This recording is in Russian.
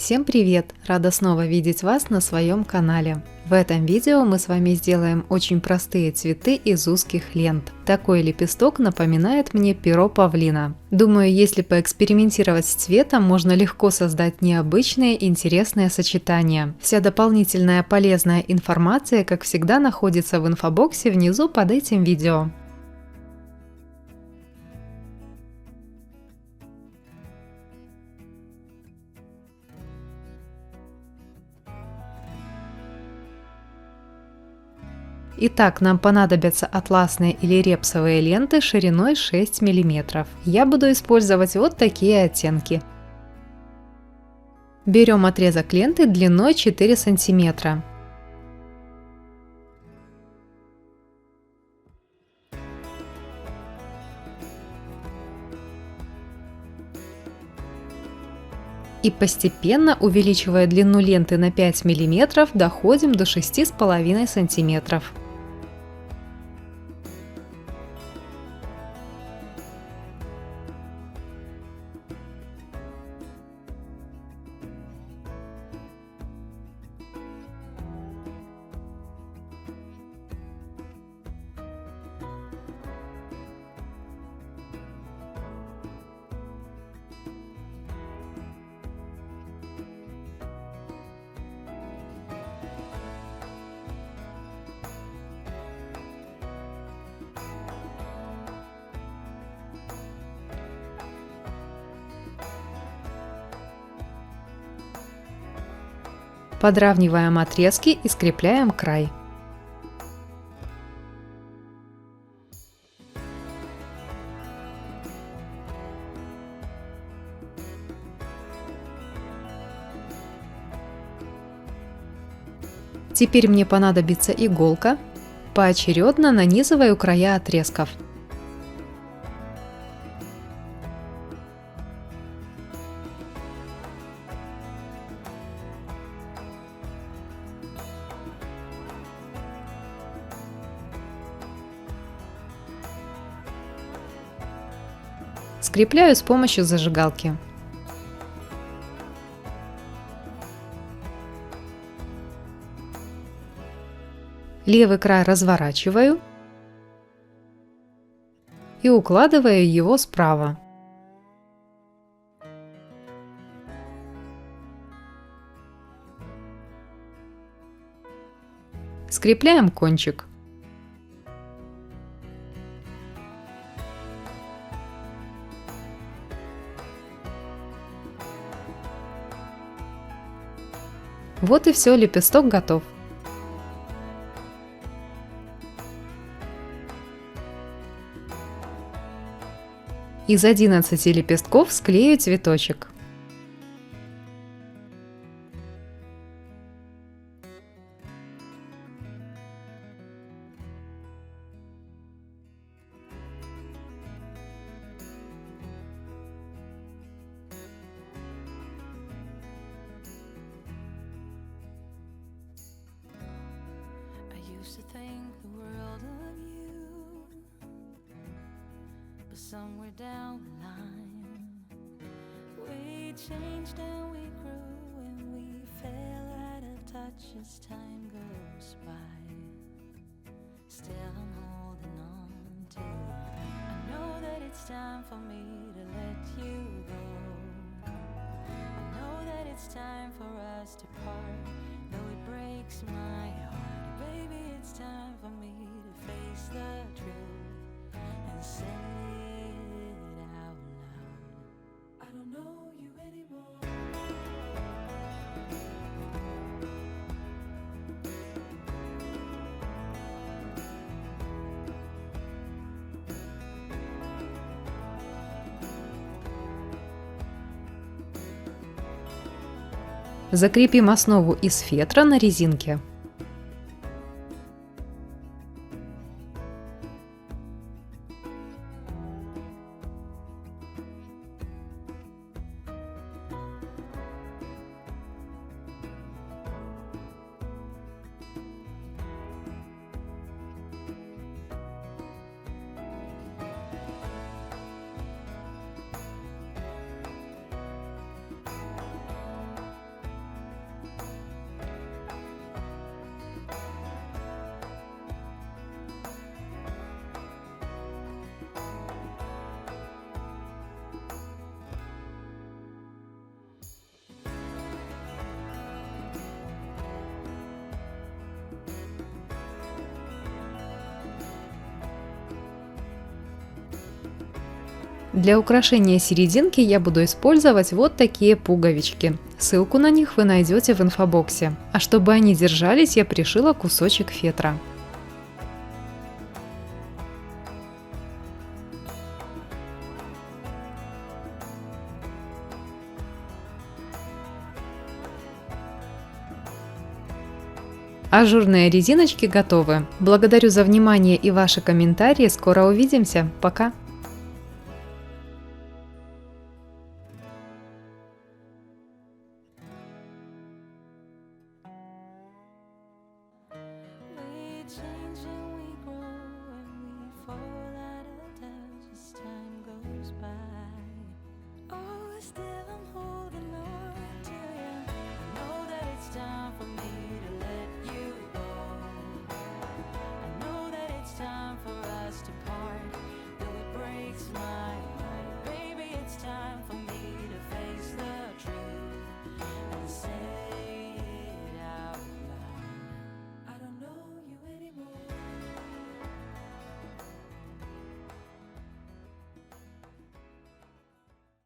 Всем привет! Рада снова видеть вас на своем канале. В этом видео мы с вами сделаем очень простые цветы из узких лент. Такой лепесток напоминает мне перо павлина. Думаю, если поэкспериментировать с цветом, можно легко создать необычные интересные сочетания. Вся дополнительная полезная информация, как всегда, находится в инфобоксе внизу под этим видео. Итак, нам понадобятся атласные или репсовые ленты шириной 6 мм. Я буду использовать вот такие оттенки. Берем отрезок ленты длиной 4 см. И постепенно, увеличивая длину ленты на 5 мм, доходим до 6,5 см. Подравниваем отрезки и скрепляем край. Теперь мне понадобится иголка. Поочередно нанизываю края отрезков. Скрепляю с помощью зажигалки. Левый край разворачиваю и укладываю его справа. Скрепляем кончик. Вот и все, лепесток готов. Из 11 лепестков склею цветочек. Used to think the world of you, but somewhere down the line we changed and we grew and we fell out of touch as time goes by. Still I'm holding on to you. I know that it's time for me to let you go. I know that it's time for us to part, though it breaks my heart. Baby, it's time for me to face the truth and say it out loud. I don't know you anymore. Закрепим основу из фетра на резинке. Для украшения серединки я буду использовать вот такие пуговички. Ссылку на них вы найдете в инфобоксе. А чтобы они держались, я пришила кусочек фетра. Ажурные резиночки готовы. Благодарю за внимание и ваши комментарии. Скоро увидимся. Пока! We change and we grow and we fall out of touch as time goes by. Oh, still I'm holding on to you. I know that it's time for me to let you go. I know that it's time for us to part, though it breaks my